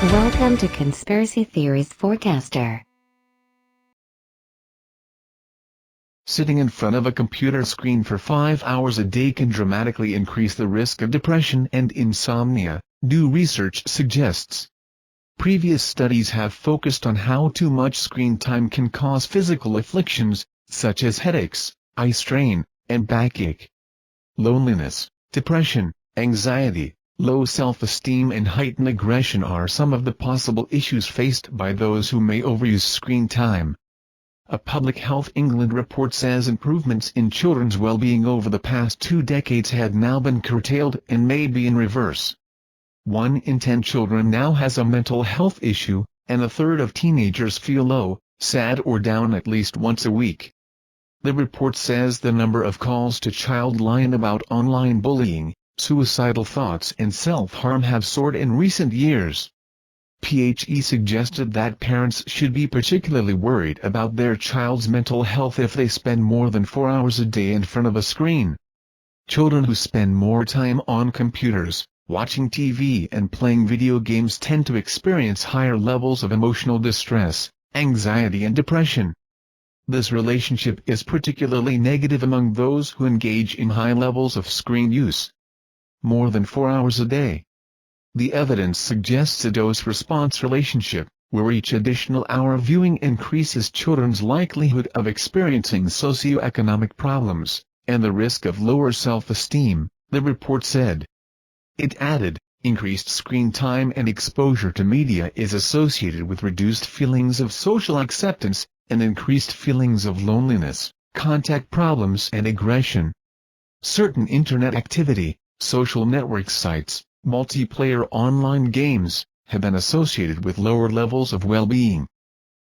Welcome to Conspiracy Theories Forecaster. Sitting in front of a computer screen for 5 hours a day can dramatically increase the risk of depression and insomnia, new research suggests. Previous studies have focused on how too much screen time can cause physical afflictions, such as headaches, eye strain, and backache. Loneliness, depression, anxiety, low self-esteem and heightened aggression are some of the possible issues faced by those who may overuse screen time. A Public Health England report says improvements in children's well-being over the past 2 decades had now been curtailed and may be in reverse. 1 in 10 children now has a mental health issue, and a third of teenagers feel low, sad or down at least once a week. The report says the number of calls to Childline about online bullying, suicidal thoughts and self-harm have soared in recent years. PHE suggested that parents should be particularly worried about their child's mental health if they spend more than 4 hours a day in front of a screen. Children who spend more time on computers, watching TV and playing video games tend to experience higher levels of emotional distress, anxiety and depression. This relationship is particularly negative among those who engage in high levels of screen use. More than 4 hours a day. The evidence suggests a dose-response relationship, where each additional hour of viewing increases children's likelihood of experiencing socioeconomic problems, and the risk of lower self-esteem, the report said. It added, increased screen time and exposure to media is associated with reduced feelings of social acceptance, and increased feelings of loneliness, contact problems and aggression. Certain internet activity, social network sites, multiplayer online games, have been associated with lower levels of well-being.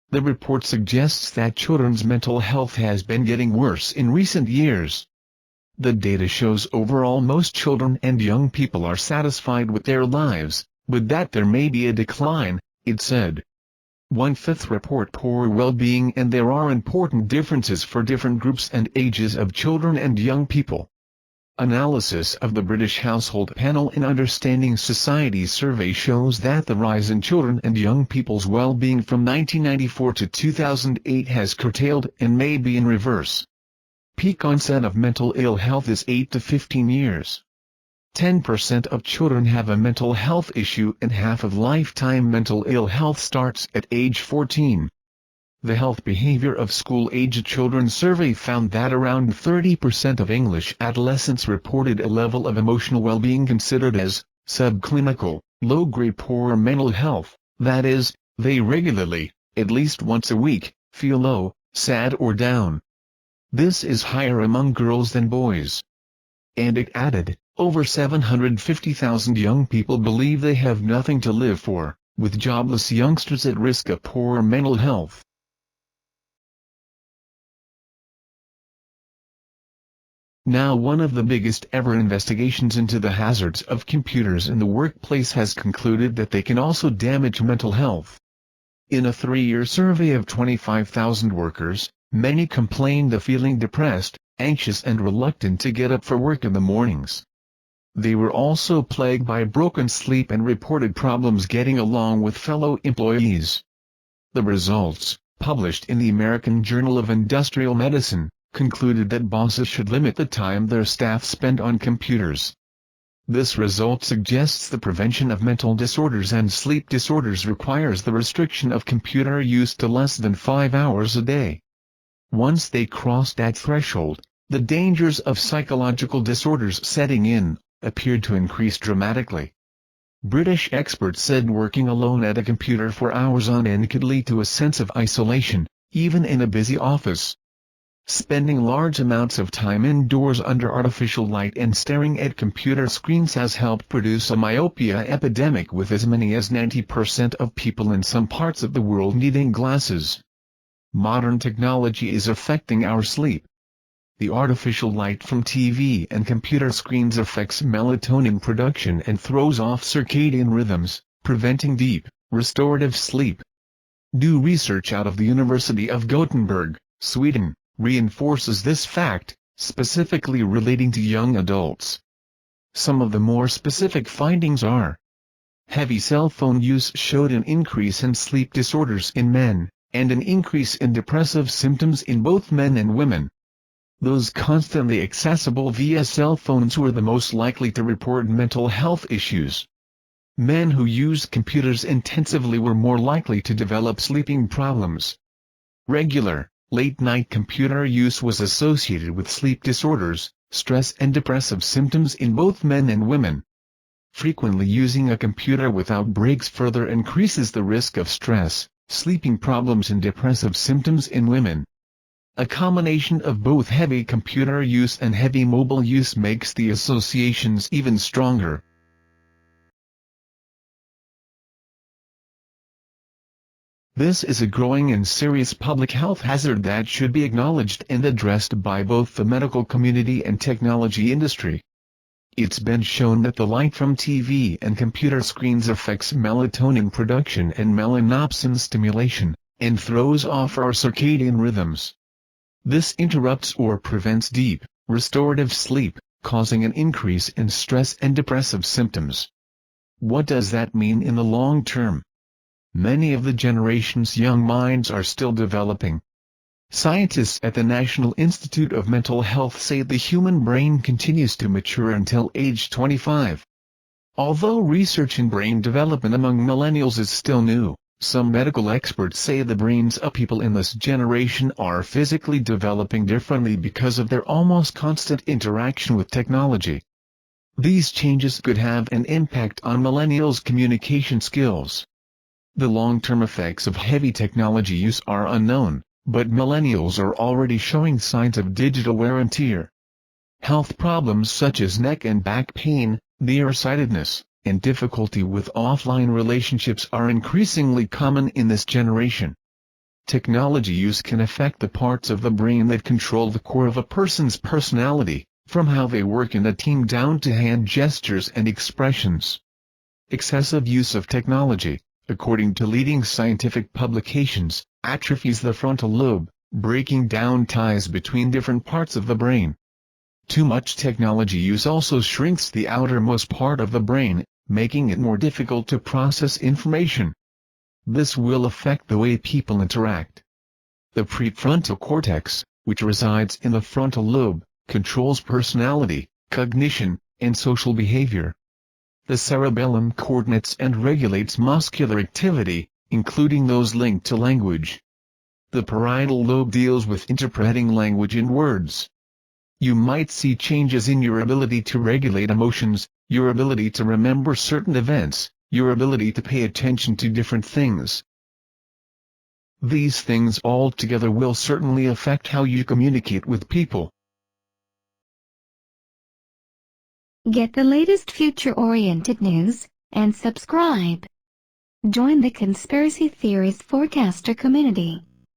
The report suggests that children's mental health has been getting worse in recent years. The data shows overall most children and young people are satisfied with their lives, but that there may be a decline, it said. 1/5 report poor well-being, and there are important differences for different groups and ages of children and young people. Analysis of the British Household Panel in Understanding Society survey shows that the rise in children and young people's well-being from 1994 to 2008 has curtailed and may be in reverse. Peak onset of mental ill health is 8 to 15 years. 10% of children have a mental health issue and half of lifetime mental ill health starts at age 14. The Health Behavior of School-Aged Children survey found that around 30% of English adolescents reported a level of emotional well-being considered as subclinical, low-grade poor mental health, that is, they regularly, at least once a week, feel low, sad or down. This is higher among girls than boys. And it added, over 750,000 young people believe they have nothing to live for, with jobless youngsters at risk of poor mental health. Now, one of the biggest ever investigations into the hazards of computers in the workplace has concluded that they can also damage mental health. In a 3-year survey of 25,000 workers, many complained of feeling depressed, anxious and reluctant to get up for work in the mornings. They were also plagued by broken sleep and reported problems getting along with fellow employees. The results, published in the American Journal of Industrial Medicine, concluded that bosses should limit the time their staff spend on computers. This result suggests the prevention of mental disorders and sleep disorders requires the restriction of computer use to less than 5 hours a day. Once they cross that threshold, the dangers of psychological disorders setting in appeared to increase dramatically. British experts said working alone at a computer for hours on end could lead to a sense of isolation, even in a busy office. Spending large amounts of time indoors under artificial light and staring at computer screens has helped produce a myopia epidemic, with as many as 90% of people in some parts of the world needing glasses. Modern technology is affecting our sleep. The artificial light from TV and computer screens affects melatonin production and throws off circadian rhythms, preventing deep, restorative sleep. New research out of the University of Gothenburg, Sweden, reinforces this fact, specifically relating to young adults. Some of the more specific findings are: Heavy cell phone use showed an increase in sleep disorders in men, and an increase in depressive symptoms in both men and women. Those constantly accessible via cell phones were the most likely to report mental health issues. Men who used computers intensively were more likely to develop sleeping problems. Regular, late-night computer use was associated with sleep disorders, stress and depressive symptoms in both men and women. Frequently using a computer without breaks further increases the risk of stress, sleeping problems and depressive symptoms in women. A combination of both heavy computer use and heavy mobile use makes the associations even stronger. This is a growing and serious public health hazard that should be acknowledged and addressed by both the medical community and technology industry. It's been shown that the light from TV and computer screens affects melatonin production and melanopsin stimulation, and throws off our circadian rhythms. This interrupts or prevents deep, restorative sleep, causing an increase in stress and depressive symptoms. What does that mean in the long term? Many of the generation's young minds are still developing. Scientists at the National Institute of Mental Health say the human brain continues to mature until age 25. Although research in brain development among millennials is still new, some medical experts say the brains of people in this generation are physically developing differently because of their almost constant interaction with technology. These changes could have an impact on millennials' communication skills. The long-term effects of heavy technology use are unknown, but millennials are already showing signs of digital wear and tear. Health problems such as neck and back pain, nearsightedness, and difficulty with offline relationships are increasingly common in this generation. Technology use can affect the parts of the brain that control the core of a person's personality, from how they work in a team down to hand gestures and expressions. Excessive use of technology, according to leading scientific publications, atrophies the frontal lobe, breaking down ties between different parts of the brain. Too much technology use also shrinks the outermost part of the brain, making it more difficult to process information. This will affect the way people interact. The prefrontal cortex, which resides in the frontal lobe, controls personality, cognition, and social behavior. The cerebellum coordinates and regulates muscular activity, including those linked to language. The parietal lobe deals with interpreting language in words. You might see changes in your ability to regulate emotions, your ability to remember certain events, your ability to pay attention to different things. These things all together will certainly affect how you communicate with people. Get the latest future-oriented news, and subscribe. Join the Conspiracy Theories Forecaster community.